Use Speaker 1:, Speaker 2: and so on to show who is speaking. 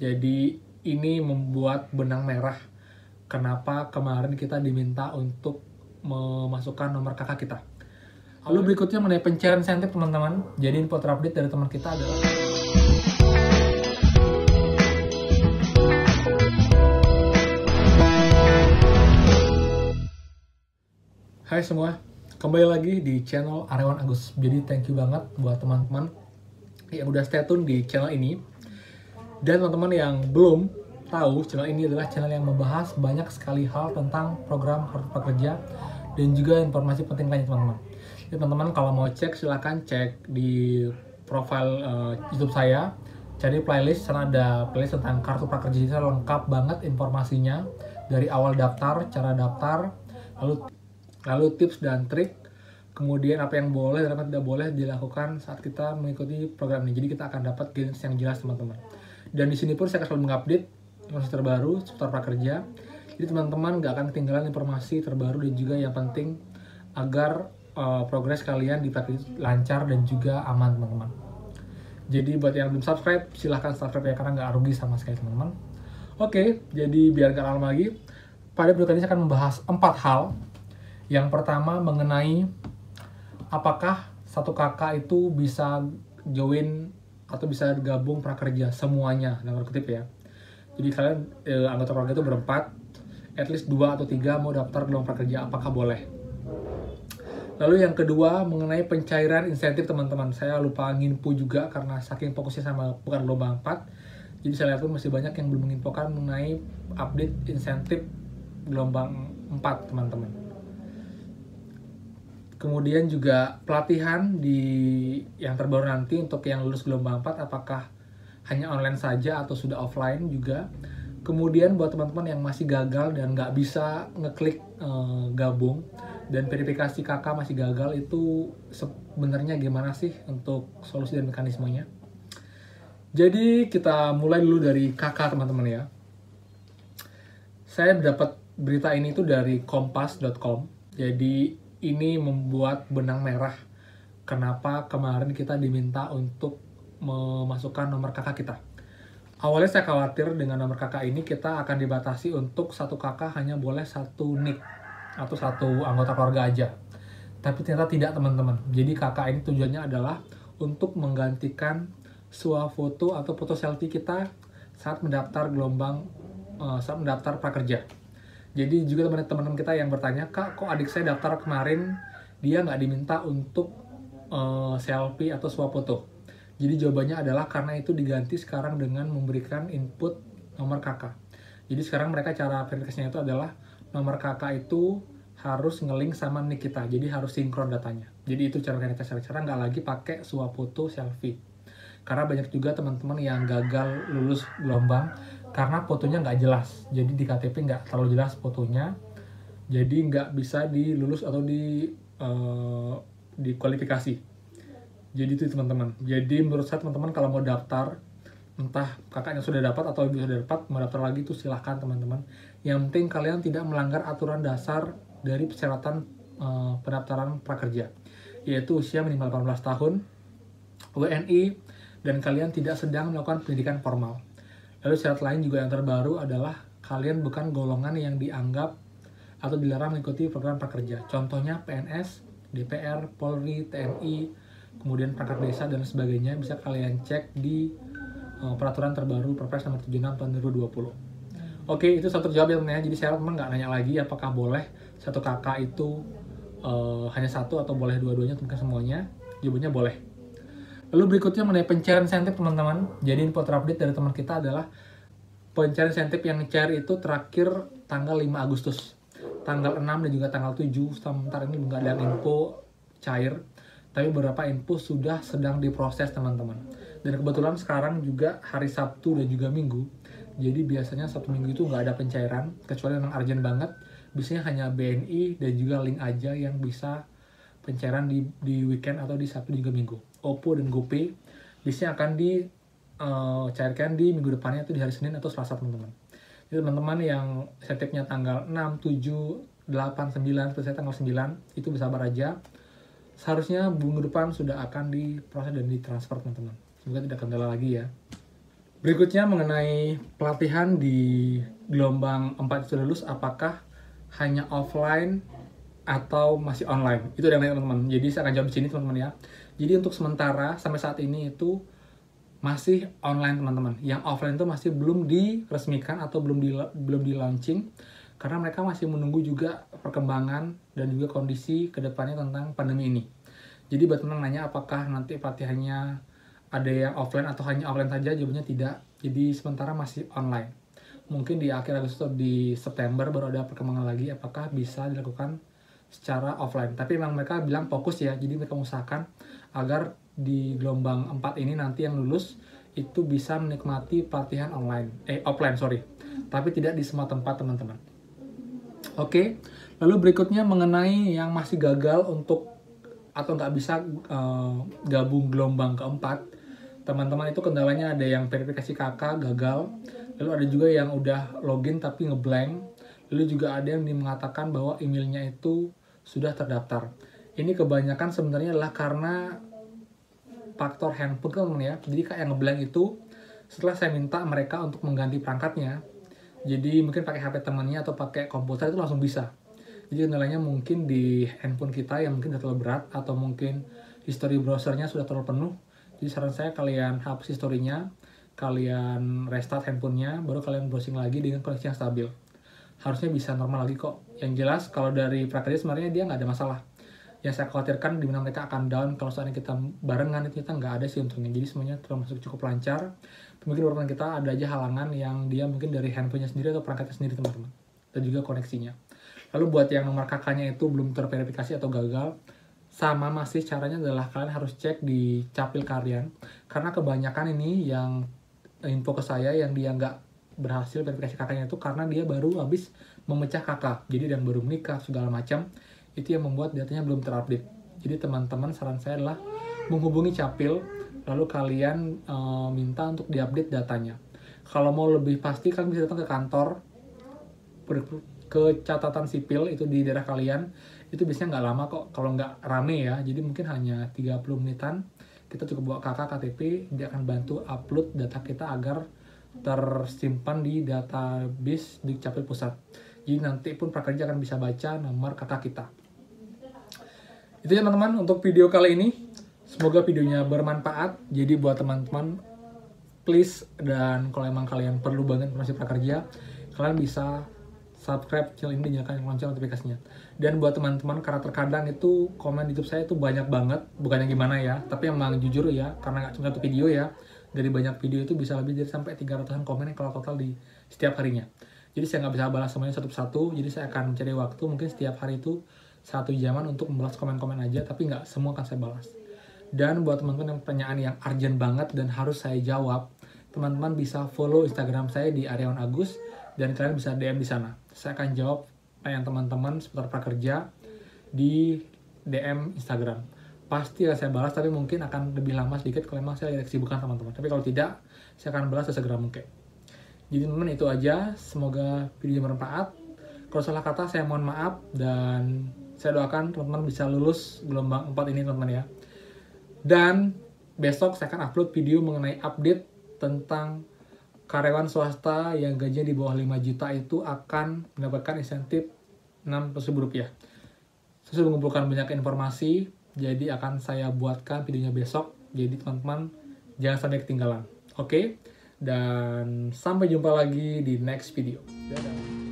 Speaker 1: Jadi ini membuat benang merah kenapa kemarin kita diminta untuk memasukkan nomor kakak kita. Lalu berikutnya mengenai pencairan insentif teman-teman. Jadi info terupdate dari teman kita adalah Hai semua, kembali lagi di channel Aryawan Agus. Jadi thank you banget buat teman-teman yang udah stay tune di channel ini. Dan teman-teman yang belum tahu, channel ini adalah channel yang membahas banyak sekali hal tentang program Kartu Prakerja dan juga informasi penting lainnya teman-teman. Jadi teman-teman kalau mau cek silahkan cek di profile YouTube saya, cari playlist, sana ada playlist tentang Kartu Prakerja, lengkap banget informasinya dari awal daftar, cara daftar, lalu tips dan trik, kemudian apa yang boleh dan apa tidak boleh dilakukan saat kita mengikuti program ini. Jadi kita akan dapat guidance yang jelas teman-teman. Dan di sini pun saya akan selalu mengupdate informasi terbaru seputar prakerja. Jadi teman-teman nggak akan ketinggalan informasi terbaru dan juga yang penting agar progres kalian di prakerja lancar dan juga aman teman-teman. Jadi buat yang belum subscribe silahkan subscribe ya, karena nggak rugi sama sekali teman-teman. Oke, jadi biar nggak lama lagi, pada video kali ini saya akan membahas 4 hal. Yang pertama mengenai apakah satu kakak itu bisa join atau bisa gabung prakerja semuanya, dalam kutip ya. Jadi kalian anggota keluarga itu berempat, at least 2 atau 3 mau daftar gelombang prakerja, apakah boleh? Lalu yang kedua mengenai pencairan insentif teman-teman. Saya lupa nginfo juga karena saking fokusnya sama bukan gelombang 4. Jadi saya lihat pun masih banyak yang belum menginfokan mengenai update insentif gelombang 4 teman-teman. Kemudian juga pelatihan yang terbaru nanti untuk yang lulus gelombang 4 apakah hanya online saja atau sudah offline juga. Kemudian buat teman-teman yang masih gagal dan nggak bisa ngeklik gabung dan verifikasi kakak masih gagal, itu sebenarnya gimana sih untuk solusi dan mekanismenya. Jadi kita mulai dulu dari kakak teman-teman ya. Saya dapat berita ini tuh dari kompas.com. Jadi ini membuat benang merah kenapa kemarin kita diminta untuk memasukkan nomor kakak kita. Awalnya saya khawatir dengan nomor kakak ini kita akan dibatasi untuk satu kakak hanya boleh satu nick atau satu anggota keluarga aja. Tapi ternyata tidak teman-teman. Jadi kakak ini tujuannya adalah untuk menggantikan swafoto atau foto selfie kita saat mendaftar saat mendaftar prakerja. Jadi juga teman-teman kita yang bertanya, kak kok adik saya daftar kemarin dia nggak diminta untuk selfie atau swafoto. Jadi jawabannya adalah karena itu diganti sekarang dengan memberikan input nomor kakak. Jadi sekarang mereka cara verifikasinya itu adalah nomor kakak itu harus nge-link sama nick kita. Jadi harus sinkron datanya. Jadi itu cara verifikasi. Cara nggak lagi pakai swafoto selfie. Karena banyak juga teman-teman yang gagal lulus gelombang karena fotonya nggak jelas. Jadi di KTP nggak terlalu jelas fotonya. Jadi nggak bisa dilulus atau dikualifikasi. Jadi itu teman-teman. Jadi menurut saya teman-teman kalau mau daftar, entah kakaknya sudah dapat atau ibu sudah dapat, mau daftar lagi itu silahkan teman-teman. Yang penting kalian tidak melanggar aturan dasar dari persyaratan pendaftaran prakerja, yaitu usia minimal 18 tahun, WNI, dan kalian tidak sedang melakukan pendidikan formal. Lalu syarat lain juga yang terbaru adalah kalian bukan golongan yang dianggap atau dilarang mengikuti program prakerja. Contohnya PNS, DPR, Polri, TNI, kemudian perangkat desa dan sebagainya, bisa kalian cek di peraturan terbaru Perpres nomor 76 tahun 2020. Oke, itu satu jawab ya teman-teman. Jadi saya teman nggak nanya lagi apakah boleh satu kakak itu hanya satu atau boleh dua-duanya atau mungkin semuanya. Jawabannya boleh. Lalu berikutnya mengenai pencairan insentif teman-teman. Jadi info terupdate dari teman kita adalah pencairan insentif yang cair itu terakhir tanggal 5 Agustus. Tanggal 6 dan juga tanggal 7, sementara ini nggak ada info cair. Tapi beberapa info sudah sedang diproses teman-teman. Dan kebetulan sekarang juga hari Sabtu dan juga Minggu. Jadi biasanya Sabtu Minggu itu nggak ada pencairan, kecuali memang urgent banget. Biasanya hanya BNI dan juga link aja yang bisa pencairan di weekend atau di Sabtu dan juga Minggu. OPPO dan GoPay biasanya akan dicairkan di minggu depannya, itu di hari Senin atau Selasa teman-teman. Jadi teman-teman yang insentifnya tanggal 6, 7, 8, 9, seperti saya tanggal 9, itu bersabar aja. Seharusnya minggu depan sudah akan diproses dan ditransfer teman-teman. Semoga tidak kendala lagi ya. Berikutnya mengenai pelatihan di gelombang 4 itu lulus, apakah hanya offline atau masih online? Itu yang lain teman-teman. Jadi saya akan jawab di sini teman-teman ya. Jadi untuk sementara sampai saat ini itu masih online teman-teman. Yang offline itu masih belum diresmikan atau belum di launching karena mereka masih menunggu juga perkembangan dan juga kondisi kedepannya tentang pandemi ini. Jadi buat teman nanya apakah nanti pelatihannya ada yang offline atau hanya offline saja, jawabannya tidak. Jadi sementara masih online. Mungkin di akhir Agustus atau di September baru ada perkembangan lagi apakah bisa dilakukan secara offline. Tapi memang mereka bilang fokus ya, jadi mereka mengusahakan agar di gelombang 4 ini nanti yang lulus itu bisa menikmati pelatihan offline, tapi tidak di semua tempat teman-teman. Oke, lalu berikutnya mengenai yang masih gagal untuk atau nggak bisa gabung gelombang keempat, teman-teman itu kendalanya ada yang verifikasi kakak gagal, lalu ada juga yang udah login tapi ngeblank, lalu juga ada yang mengatakan bahwa emailnya itu sudah terdaftar. Ini kebanyakan sebenarnya adalah karena faktor handphone kan teman ya. Jadi kayak ngeblank itu setelah saya minta mereka untuk mengganti perangkatnya, jadi mungkin pakai HP temannya atau pakai komputer itu langsung bisa. Jadi kendalanya mungkin di handphone kita yang mungkin sudah terlalu berat atau mungkin history browsernya sudah terlalu penuh. Jadi saran saya kalian hapus historinya, kalian restart handphonenya, baru kalian browsing lagi dengan koneksi yang stabil. Harusnya bisa normal lagi kok. Yang jelas kalau dari prakerja sebenarnya dia nggak ada masalah. Yang saya khawatirkan di mana mereka akan down kalau saatnya kita barengan itu kita nggak ada sih untungnya. Jadi semuanya termasuk cukup lancar. Mungkin beberapa kita ada aja halangan yang dia mungkin dari handphonenya sendiri atau perangkatnya sendiri teman-teman. Dan juga koneksinya. Lalu buat yang nomor kakaknya itu belum terverifikasi atau gagal, sama masih caranya adalah kalian harus cek di capil kalian. Karena kebanyakan ini yang info ke saya yang dia nggak berhasil verifikasi kakaknya itu karena dia baru habis memecah kakak. Jadi dan baru menikah segala macam. Itu yang membuat datanya belum terupdate. Jadi teman-teman saran saya adalah menghubungi capil, lalu kalian minta untuk diupdate datanya. Kalau mau lebih pasti kalian bisa datang ke kantor ke catatan sipil itu di daerah kalian. Itu biasanya nggak lama kok kalau nggak rame ya. Jadi mungkin hanya 30 menitan. Kita cukup bawa KK, KTP, dia akan bantu upload data kita agar tersimpan di database di capil pusat. Jadi nanti pun prakerja akan bisa baca nomor kakak kita. Itu ya teman-teman untuk video kali ini. Semoga videonya bermanfaat. Jadi buat teman-teman, please, dan kalau emang kalian perlu banget informasi prakerja, kalian bisa subscribe channel ini dan nyalakan lonceng notifikasinya. Dan buat teman-teman, karena terkadang itu komen di YouTube saya itu banyak banget, bukannya gimana ya, tapi emang jujur ya, karena nggak cuma satu video ya, dari banyak video itu bisa lebih dari sampai 300-an komen yang kalau total di setiap harinya. Jadi saya nggak bisa balas semuanya satu persatu, jadi saya akan cari waktu, mungkin setiap hari itu 1 jaman untuk membalas komen-komen aja, tapi nggak semua akan saya balas. Dan buat teman-teman yang pertanyaan yang urgent banget dan harus saya jawab, teman-teman bisa follow Instagram saya di Aryawan Agus, dan kalian bisa DM di sana. Saya akan jawab pertanyaan teman-teman seputar prakerja di DM Instagram. Pasti akan saya balas, tapi mungkin akan lebih lama sedikit kalau memang saya ada kesibukan teman-teman. Tapi kalau tidak, saya akan balas sesegera mungkin. Jadi teman-teman itu aja, semoga video bermanfaat. Kalau salah kata saya mohon maaf, dan saya doakan teman-teman bisa lulus gelombang 4 ini teman-teman ya. Dan besok saya akan upload video mengenai update tentang karyawan swasta yang gajinya di bawah 5 juta itu akan mendapatkan insentif Rp6.000. Saya sudah mengumpulkan banyak informasi, jadi akan saya buatkan videonya besok. Jadi teman-teman jangan sampai ketinggalan. Oke? Dan sampai jumpa lagi di next video. Dadah.